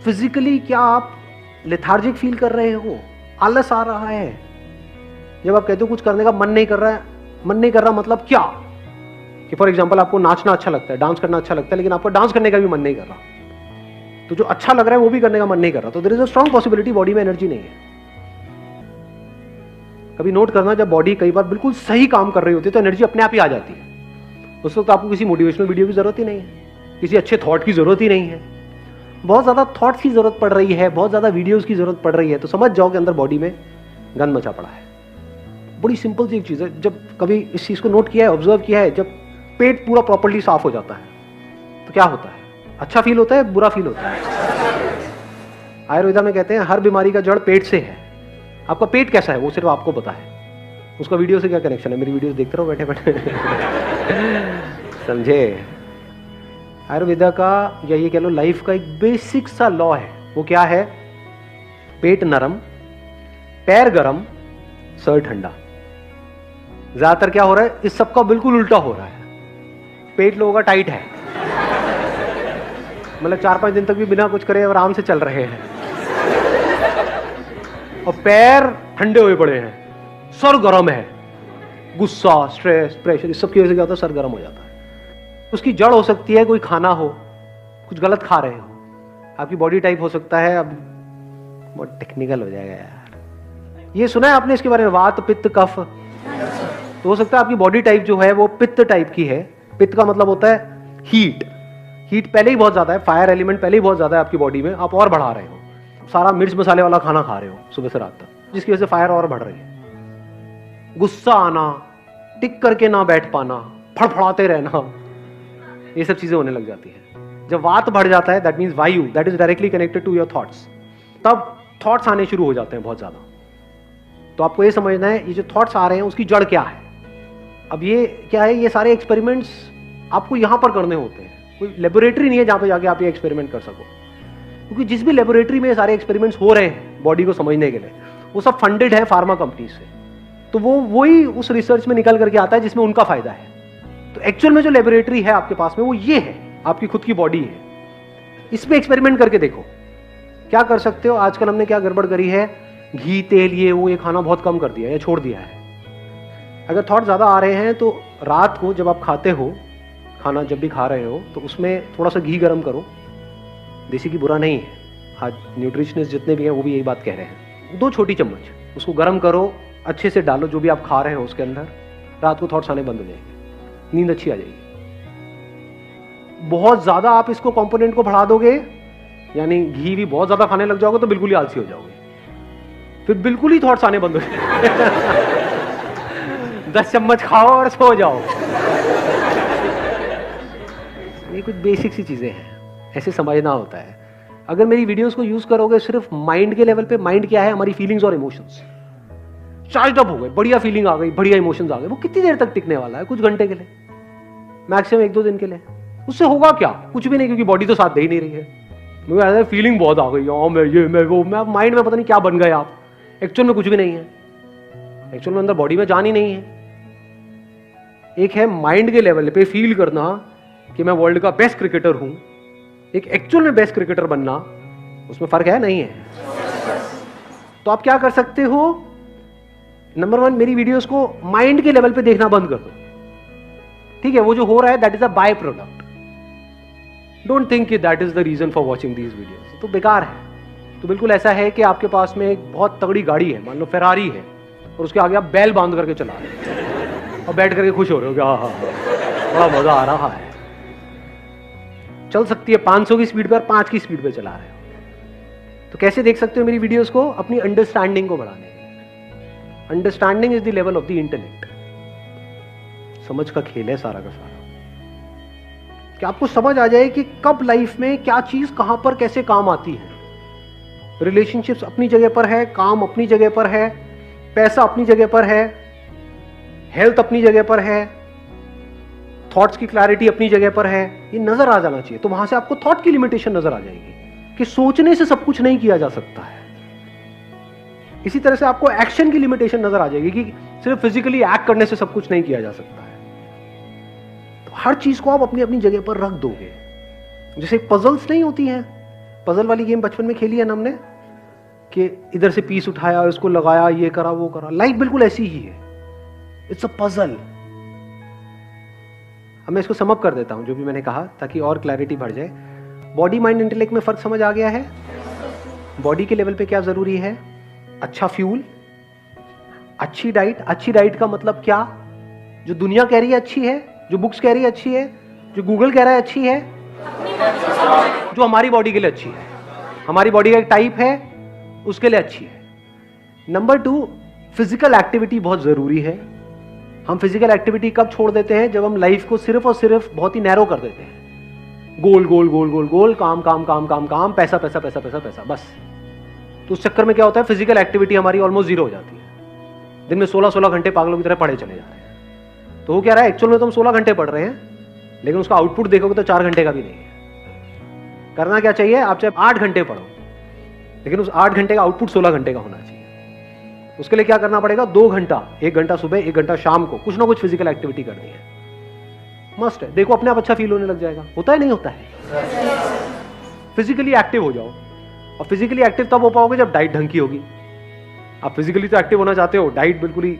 Physically क्या आप lethargic feel कर रहे हो, आलस आ रहा है? जब आप कहते हो कुछ करने का मन नहीं कर रहा है, मन नहीं कर रहा मतलब क्या? कि फॉर एग्जांपल आपको नाचना अच्छा लगता है, डांस करना अच्छा लगता है, लेकिन आपको डांस करने का भी मन नहीं कर रहा, तो जो अच्छा लग रहा है वो भी करने का मन नहीं कर रहा, तो there is a strong possibility body में एनर्जी नहीं है। कभी नोट करना, जब बॉडी कई बार बिल्कुल सही काम कर रही होती है तो एनर्जी अपने आप ही आ जाती है। उस वक्त आपको किसी मोटिवेशनल वीडियो की जरूरत ही नहीं है, किसी अच्छे थॉट की जरूरत ही नहीं है। बहुत ज्यादा थॉट्स की जरूरत पड़ रही है, बहुत ज्यादा वीडियोस की जरूरत पड़ रही है, तो समझ जाओ कि अंदर बॉडी में गंद मचा पड़ा है। बड़ी सिंपल सी एक चीज है, जब कभी इस चीज को नोट किया है, ऑब्जर्व किया है, जब पेट पूरा प्रॉपर्ली साफ हो जाता है तो क्या होता है? अच्छा फील होता है, बुरा फील होता है? आयुर्वेदा में कहते हैं हर बीमारी का जड़ पेट से है। आपका पेट कैसा है वो सिर्फ आपको पता है, उसका वीडियो से क्या कनेक्शन है? मेरी वीडियोस देखते रहो बैठे बैठे समझे? आयुर्वेदा का या ये कह लो लाइफ का एक बेसिक सा लॉ है। वो क्या है? पेट नरम, पैर गरम, सर ठंडा। ज्यादातर क्या हो रहा है? इस सब का बिल्कुल उल्टा हो रहा है। पेट लोगों का टाइट है, मतलब 4-5 दिन तक भी बिना कुछ करे आराम से चल रहे हैं, और पैर ठंडे हुए पड़े हैं, सर गर्म है, गुस्सा, स्ट्रेस, प्रेशर, इस सब की वजह से क्या होता है? सर गर्म हो जाता है। उसकी जड़ हो सकती है कोई खाना हो, कुछ गलत खा रहे हो, आपकी बॉडी टाइप हो सकता है, अब बहुत टेक्निकल हो जाएगा यार, ये सुना है आपने इसके बारे में, वात पित्त कफ? तो हो सकता है आपकी बॉडी टाइप जो है वो पित्त टाइप की है। पित्त का मतलब होता है हीट, हीट पहले ही बहुत ज्यादा है, फायर एलिमेंट पहले ही बहुत ज्यादा है आपकी बॉडी में, आप और बढ़ा रहे हो, सारा मिर्च मसाले वाला खाना खा रहे हो सुबह से रात तक, जिसकी वजह से फायर और बढ़ रही है। गुस्सा आना, टिक करके ना बैठ पाना, फड़फड़ाते रहना, ये सब चीजें होने लग जाती है। जब वात बढ़ जाता है, दैट मींस वायु, that is directly connected to your thoughts, तब थॉट्स आने शुरू हो जाते हैं बहुत ज्यादा। तो आपको ये समझना है ये जो थॉट्स आ रहे हैं उसकी जड़ क्या है। अब ये क्या है? ये सारे एक्सपेरिमेंट्स आपको यहां पर करने होते हैं, कोई लेबोरेटरी नहीं है जहां पे जाके आप ये एक्सपेरिमेंट कर सको, क्योंकि जिस भी लेबोरेटरी में ये सारे एक्सपेरिमेंट्स हो रहे हैं बॉडी को समझने के लिए, वो सब फंडेड है फार्मा कंपनी से, तो वो वही उस रिसर्च में निकल करके आता है जिसमें उनका फायदा है। तो एक्चुअल में जो लेबोरेटरी है आपके पास में वो ये है, आपकी खुद की बॉडी है। इस पे एक्सपेरिमेंट करके देखो क्या कर सकते हो। आजकल हमने क्या गड़बड़ करी है, घी तेल ये खाना बहुत कम कर दिया है या छोड़ दिया है। अगर थॉट ज्यादा आ रहे हैं तो रात को जब आप खाते हो, खाना जब भी खा रहे हो, तो उसमें थोड़ा सा घी गर्म करो। देसी घी बुरा नहीं है, आज न्यूट्रिशनिस्ट जितने भी हैं वो भी यही बात कह रहे हैं। 2 छोटी चम्मच उसको गर्म करो, अच्छे से डालो जो भी आप खा रहे हो उसके अंदर। रात को थॉट्स आने बंद हो जाएंगे, नींद अच्छी आ जाएगी। बहुत ज्यादा आप इसको कंपोनेंट को बढ़ा दोगे, यानी घी भी बहुत ज्यादा खाने लग जाओगे तो बिल्कुल ही आलसी हो जाओगे, फिर बिल्कुल ही थॉट्स आने बंद हो जाएंगे 10 चम्मच खाओ और सो जाओ। ये कुछ बेसिक सी चीजें हैं, ऐसे समझना होता है। अगर मेरी वीडियोस को यूज करोगे सिर्फ माइंड के लेवल पे, माइंड क्या है? हमारी फीलिंग्स और इमोशंस। चार्ज अप हो गए, बढ़िया फीलिंग आ गई, बढ़िया इमोशंस आ गए, वो कितनी देर तक टिकने वाला है? कुछ घंटे के लिए, मैक्सिमम 1-2 दिन के लिए। उससे होगा क्या? कुछ भी नहीं, क्योंकि बॉडी तो साथ दे ही नहीं रही है। मुझे ऐसा फीलिंग बहुत आ गई, मैं ये मैं वो, मैं माइंड में पता नहीं क्या बन गए आप। एक्चुअल में कुछ भी नहीं है, एक्चुअल में अंदर बॉडी में जान ही नहीं है। एक है माइंड के लेवल पे फील करना कि मैं वर्ल्ड का बेस्ट क्रिकेटर हूं, एक एक्चुअल में बेस्ट क्रिकेटर बनना, उसमें फर्क है? नहीं है। तो आप क्या कर सकते हो? नंबर 1, मेरी वीडियोस को माइंड के लेवल पे देखना बंद कर दो, ठीक है? वो जो हो रहा है that is a by product. Don't think कि that is the reason for watching these videos. तो बेकार है। तो बिल्कुल ऐसा है कि आपके पास में एक बहुत तगड़ी गाड़ी है, मान लो फेरारी है, और उसके आगे आप बैल बांध करके चला रहे हो और बैठ करके खुश हो रहे हो कि हाँ हाँ बड़ा मजा आ रहा है। चल सकती है 500 की स्पीड पर, 5 की स्पीड पर चला रहे हो। तो कैसे देख सकते हो मेरी वीडियोस को? अपनी अंडरस्टैंडिंग को बढ़ाने के लिए। Understanding is the level of the intellect. समझ का खेल है सारा का सारा, कि आपको समझ आ जाए कि कब लाइफ में क्या चीज कहां पर कैसे काम आती है। रिलेशनशिप्स अपनी जगह पर है, काम अपनी जगह पर है, पैसा अपनी जगह पर है, हेल्थ अपनी जगह पर है, थॉट्स की क्लैरिटी अपनी जगह पर है। ये नजर आ जाना चाहिए। तो वहां से आपको थॉट की लिमिटेशन नजर आ जाएगी कि सोचने से सब कुछ नहीं किया जा सकता है। इसी तरह से आपको एक्शन की लिमिटेशन नजर आ जाएगी कि सिर्फ फिजिकली एक्ट करने से सब कुछ नहीं किया जा सकता है। तो हर चीज को आप अपनी अपनी जगह पर रख दोगे। जैसे पजल्स नहीं होती हैं, पजल वाली गेम बचपन में खेली है ना हमने, कि इधर से पीस उठाया, उसको लगाया, ये करा वो करा। लाइफ बिल्कुल ऐसी ही है, इट्स अ पजल। अब मैं इसको सम अप कर देता हूं जो भी मैंने कहा, ताकि और क्लैरिटी बढ़ जाए। बॉडी माइंड इंटेलेक्ट में फर्क समझ आ गया है? बॉडी के लेवल पे क्या जरूरी है? अच्छा फ्यूल, अच्छी डाइट। अच्छी डाइट का मतलब क्या? जो दुनिया कह रही है अच्छी है, जो बुक्स कह रही है अच्छी है, जो गूगल कह रहा है अच्छी है, जो हमारी बॉडी के लिए अच्छी है। हमारी बॉडी का एक टाइप है, उसके लिए अच्छी है। नंबर 2, फिजिकल एक्टिविटी बहुत जरूरी है। हम फिजिकल एक्टिविटी कब छोड़ देते हैं? जब हम लाइफ को सिर्फ और सिर्फ बहुत ही नैरो कर देते हैं। गोल गोल गोल गोल गोल, काम काम काम काम काम, पैसा पैसा पैसा पैसा पैसा, बस। तो उस चक्कर में क्या होता है? फिजिकल एक्टिविटी हमारी ऑलमोस्ट जीरो हो जाती है। दिन में 16-16 घंटे पागलों की तरह पढ़े चले जा रहे हैं। तो वो क्या रहा है, एक्चुअल में तो हम 16 घंटे पढ़ रहे हैं, लेकिन उसका आउटपुट देखोगे तो 4 घंटे का भी नहीं है। करना क्या चाहिए? आप चाहे 8 घंटे पढ़ो, लेकिन उस 8 घंटे का आउटपुट 16 घंटे का होना चाहिए। उसके लिए क्या करना पड़ेगा? 2 घंटा, 1 घंटा सुबह, 1 घंटा शाम को कुछ ना कुछ फिजिकल एक्टिविटी करनी है, मस्ट है। देखो अपने आप अच्छा फील होने लग जाएगा। होता है नहीं होता है? फिजिकली एक्टिव हो जाओ। और फिजिकली एक्टिव तब हो पाओगे जब डाइट ढंग की होगी। आप फिजिकली तो एक्टिव होना चाहते हो, डाइट बिल्कुल ही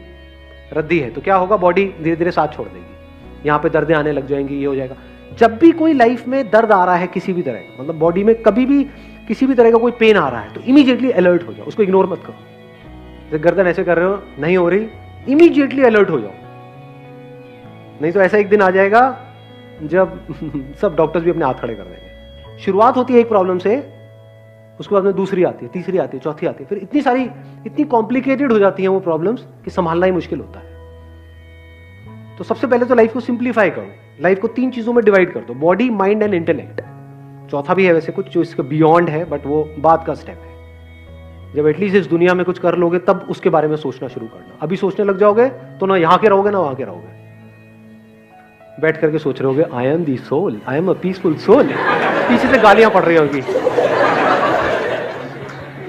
रद्दी है, तो क्या होगा? बॉडी धीरे धीरे साथ छोड़ देगी, यहाँ पे दर्दें आने लग जाएंगी, ये हो जाएगा। जब भी कोई लाइफ में दर्द आ रहा है किसी भी तरह का, मतलब बॉडी में कभी भी किसी भी तरह का कोई पेन आ रहा है, तो इमीडिएटली अलर्ट हो जाओ, उसको इग्नोर मत करो। जैसे गर्दन ऐसे कर रहे हो, नहीं हो रही, इमीडिएटली अलर्ट हो जाओ। नहीं तो ऐसा एक दिन आ जाएगा जब सब डॉक्टर्स भी अपने हाथ खड़े कर देंगे। शुरुआत होती है एक प्रॉब्लम से, उसके बाद में दूसरी आती है, तीसरी आती है, चौथी आती है, फिर इतनी सारी, इतनी कॉम्प्लिकेटेड हो जाती हैं वो प्रॉब्लम्स कि संभालना ही मुश्किल होता है। तो सबसे पहले तो लाइफ को सिंप्लीफाई करो। लाइफ को 3 चीजों में डिवाइड कर दो, बॉडी, माइंड एंड इंटेलेक्ट। चौथा भी है वैसे कुछ जो इसके बियॉन्ड है, बट वो बाद का स्टेप है। जब एटलीस्ट इस दुनिया में कुछ कर लोगे तब उसके बारे में सोचना शुरू करना। अभी सोचने लग जाओगे तो ना यहाँ के रहोगे ना वहां के रहोगे। बैठ करके सोच रहे होगे, I am the soul, I am a peaceful soul. पीछे से गालियां पड़ रही होगी।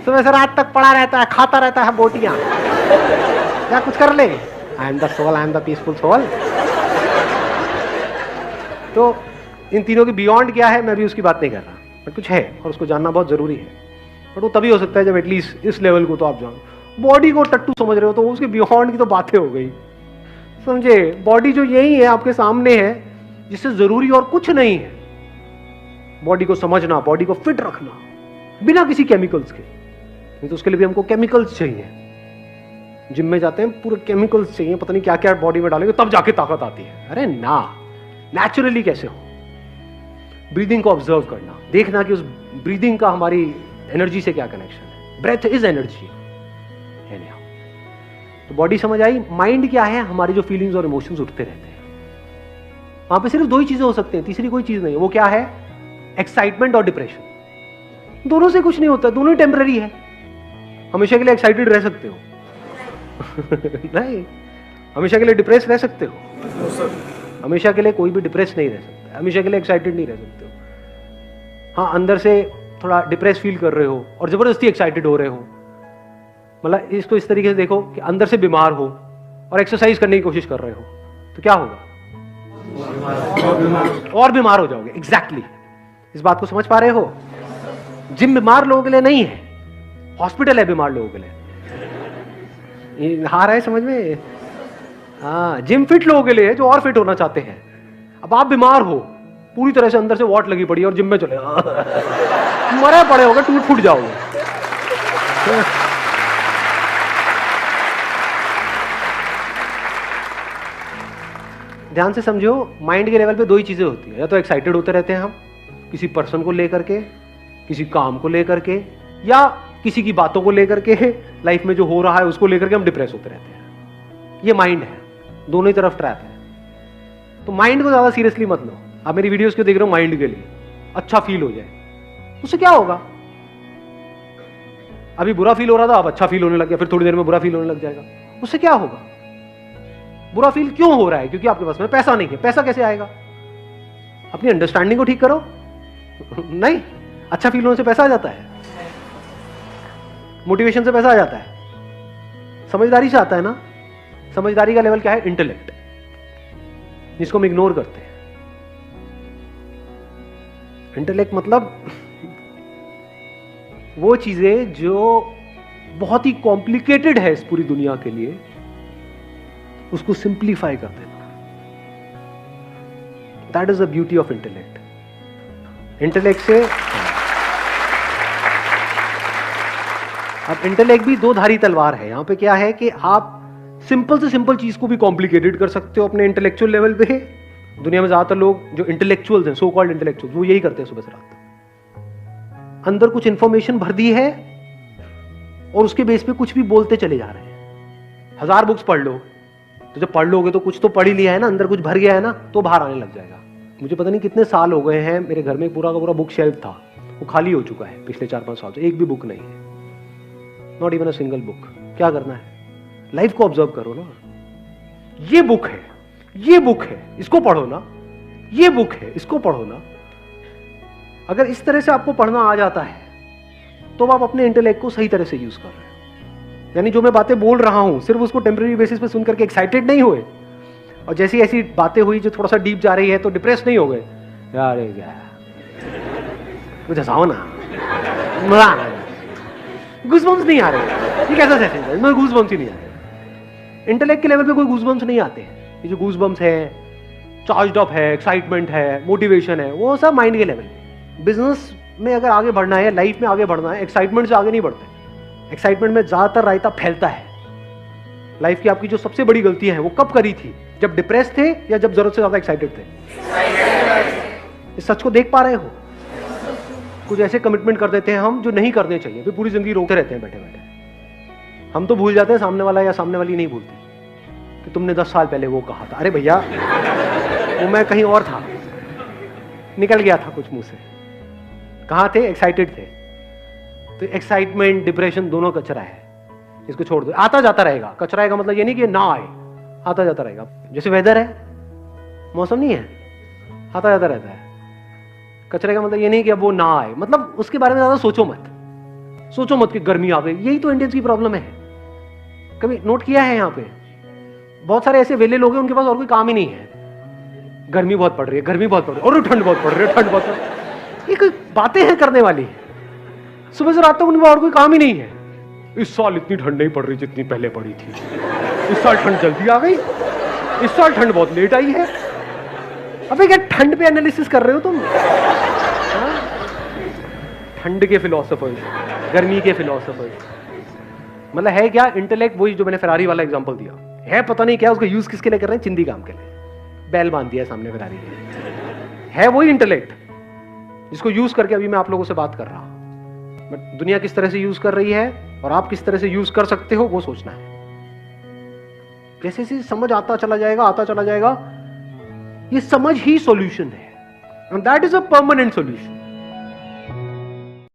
सुबह से रात तक पड़ा रहता है, खाता रहता है बोटियां, क्या कुछ कर ले। I am the soul, I am the peaceful soul. तो इन तीनों के बियॉन्ड क्या है मैं भी उसकी बात नहीं कर रहा, बट कुछ है और उसको जानना बहुत जरूरी है। बट वो तभी हो सकता है जब एटलीस्ट इस लेवल को तो आप जानो। बॉडी को टट्टू समझ रहे हो तो उसके बियॉन्ड की तो बातें हो गई, समझे। बॉडी जो यही है आपके सामने है, जिससे जरूरी और कुछ नहीं है। बॉडी को समझना, बॉडी को फिट रखना बिना किसी केमिकल्स के। नहीं तो उसके लिए भी हमको केमिकल्स चाहिए। जिम में जाते हैं पूरे केमिकल्स चाहिए, पता नहीं क्या क्या बॉडी में डालेंगे तब जाके ताकत आती है। अरे ना, नेचुरली कैसे हो। ब्रीदिंग को ऑब्जर्व करना, देखना कि उस ब्रीदिंग का हमारी एनर्जी से क्या कनेक्शन है। Breath is energy. तो बॉडी समझ आई। माइंड क्या है? हमारी जो फीलिंग्स और इमोशंस उठते रहते हैं, वहां पे सिर्फ 2 ही चीजें हो सकती हैं, तीसरी कोई चीज नहीं है। वो क्या है? एक्साइटमेंट और डिप्रेशन। दोनों से कुछ नहीं होता, दोनों ही टेम्पररी है। हमेशा के लिए एक्साइटेड रह सकते हो नहीं, हमेशा के लिए डिप्रेस रह सकते हो। हमेशा के लिए कोई भी डिप्रेस नहीं रह सकता, हमेशा के लिए एक्साइटेड नहीं रह सकते हो। हाँ, अंदर से थोड़ा डिप्रेस फील कर रहे हो और जबरदस्ती एक्साइटेड हो रहे हो। मतलब इसको इस तरीके से देखो कि अंदर से बीमार हो और एक्सरसाइज करने की कोशिश कर रहे हो, तो क्या होगा? और बीमार हो जाओगे। एग्जैक्टली। इस बात को समझ पा रहे हो? जिम बीमार लोगों के लिए नहीं है, हॉस्पिटल है बीमार लोगों के लिए। हार है समझ में? हाँ, जिम फिट लोगों के लिए है जो और फिट होना चाहते हैं। अब आप बीमार हो, पूरी तरह से अंदर से वॉट लगी पड़ी और जिम में चले मरे पड़े होगे, टूट फूट जाओगे। ध्यान से समझो, माइंड के लेवल पे 2 ही चीजें होती है। या तो एक्साइटेड होते रहते हैं हम किसी पर्सन को लेकर के, किसी काम को लेकर के, या किसी की बातों को लेकर के, लाइफ में जो हो रहा है उसको लेकर के हम डिप्रेस होते रहते हैं। ये माइंड है, दोनों ही तरफ ट्रैप है। तो माइंड को ज्यादा सीरियसली मत लो। आप मेरी वीडियोस क्यों देख रहे हो? माइंड के लिए, अच्छा फील हो जाए। उससे क्या होगा? अभी बुरा फील हो रहा था, अब अच्छा फील होने लग गया, फिर थोड़ी देर में बुरा फील होने लग जाएगा। उससे क्या होगा? बुरा फील क्यों हो रहा है? क्योंकि आपके पास में पैसा नहीं है। पैसा कैसे आएगा? अपनी अंडरस्टैंडिंग को ठीक करो नहीं, अच्छा फील होने से पैसा आ जाता है, मोटिवेशन से पैसा आ जाता है, समझदारी से आता है ना। समझदारी का लेवल क्या है? इंटेलेक्ट, जिसको हम इग्नोर करते हैं। इंटेलेक्ट मतलब वो चीजें जो बहुत ही कॉम्प्लिकेटेड है इस पूरी दुनिया के लिए, उसको सिंप्लीफाई कर देना। That is the beauty of intellect. Intellect से अब इंटेलेक्ट भी दो धारी तलवार है। यहां पे क्या है कि आप सिंपल से सिंपल चीज को भी कॉम्प्लिकेटेड कर सकते हो अपने इंटेलेक्चुअल लेवल पे। दुनिया में ज्यादातर लोग जो इंटेलेक्चुअल्स हैं, सो कॉल्ड इंटेलेक्चुअल्स, वो यही करते हैं सुबह से रात। अंदर कुछ इंफॉर्मेशन भर दी है और उसके बेस पे कुछ भी बोलते चले जा रहे हैं। 1000 बुक्स पढ़ लो, तो जब पढ़ लोगे तो कुछ तो पढ़ ही लिया है ना, अंदर कुछ भर गया है ना, तो बाहर आने लग जाएगा। मुझे पता नहीं कितने साल हो गए हैं, मेरे घर में पूरा का पूरा बुक शेल्फ था, वो खाली हो चुका है पिछले 4-5 साल से। एक भी बुक नहीं है, not even a single book. क्या करना है? लाइफ को ऑब्जर्व करो ना। ये बुक है, ये बुक है, इसको पढ़ो ना। ये बुक है, इसको पढ़ो ना। अगर इस तरह से आपको पढ़ना आ जाता है तो आप अपने इंटेलेक्ट को सही तरह से यूज कर रहे हैं। यानी जो मैं बातें बोल रहा हूं सिर्फ उसको टेम्परेरी बेसिस पे सुन करके एक्साइटेड नहीं हुए, और जैसी ऐसी बातें हुई जो थोड़ा सा डीप जा रही है तो डिप्रेस नहीं हो गए, यार मुझे हंसाओ ना, मजा आ रहा है, गूज़बम्स नहीं आ रहे। ये कैसा सेशन है? इसमें गूज़बम्स ही नहीं आ रहे। इंटेलेक्ट के लेवल पे कोई गूज़बम्स नहीं आते हैं। ये जो गूज़बम्स है, चार्ज्ड अप है, एक्साइटमेंट है, मोटिवेशन है, वो सब माइंड के लेवल पे। बिजनेस में अगर आगे बढ़ना है, लाइफ में आगे बढ़ना है, एक्साइटमेंट से आगे नहीं बढ़ते। एक्साइटमेंट में ज्यादातर रायता फैलता है। लाइफ की आपकी जो सबसे बड़ी गलतियां हैं वो कब करी थी? जब डिप्रेस थे या जब जरूरत से ज्यादा एक्साइटेड थे? इस सच को देख पा रहे हो? कुछ ऐसे कमिटमेंट कर देते हैं हम जो नहीं करने चाहिए, फिर पूरी जिंदगी रोकते रहते हैं बैठे बैठे। हम तो भूल जाते हैं, सामने वाला या सामने वाली नहीं भूलती कि तुमने 10 साल पहले वो कहा था। अरे भैया, वो मैं कहीं और था, निकल गया था कुछ मुंह से। कहां थे? एक्साइटेड थे। तो एक्साइटमेंट, डिप्रेशन दोनों कचरा है, इसको छोड़ दो। आता जाता रहेगा। कचरा का मतलब ये नहीं कि ना आए, आता जाता रहेगा। जैसे वेदर है, मौसम नहीं है, आता जाता रहता है। कचरे का मतलब ये नहीं कि अब वो ना आए, मतलब उसके बारे में ज्यादा सोचो मत। सोचो मत कि गर्मी आ गई। यही तो इंडियंस की प्रॉब्लम है। कभी नोट किया है? यहाँ पे बहुत सारे ऐसे वेले लोग हैं, उनके पास और कोई काम ही नहीं है। गर्मी बहुत पड़ रही है, गर्मी बहुत पड़ रही है, और ठंड बहुत पड़ रही है, ठंड बहुत पड़ रही है। ये कोई बातें हैं करने वाली? सुबह से रात तक उनमें और कोई काम ही नहीं है। इस साल इतनी ठंड नहीं पड़ रही जितनी पहले पड़ी थी, इस साल ठंड जल्दी आ गई, इस साल ठंड बहुत लेट आई है। अबे क्या ठंड पे एनालिसिस कर रहे हो तुम? ठंड के फिलोसोफर्स, गर्मी के फिलोसोफर्स। मतलब है क्या? इंटेलेक्ट वही जो मैंने फेरारी वाला एग्जांपल दिया है, पता नहीं क्या उसका यूज किसके लिए कर रहे हैं? चिंदी काम के लिए। बैल बांध दिया सामने फेरारी के। है वही इंटेलेक्ट जिसको यूज करके अभी मैं आप लोगों से बात कर रहा हूं। बट दुनिया किस तरह से यूज कर रही है और आप किस तरह से यूज कर सकते हो, वो सोचना है। जैसे जैसे समझ आता चला जाएगा, ये समझ ही सॉल्यूशन है, and that is a permanent solution.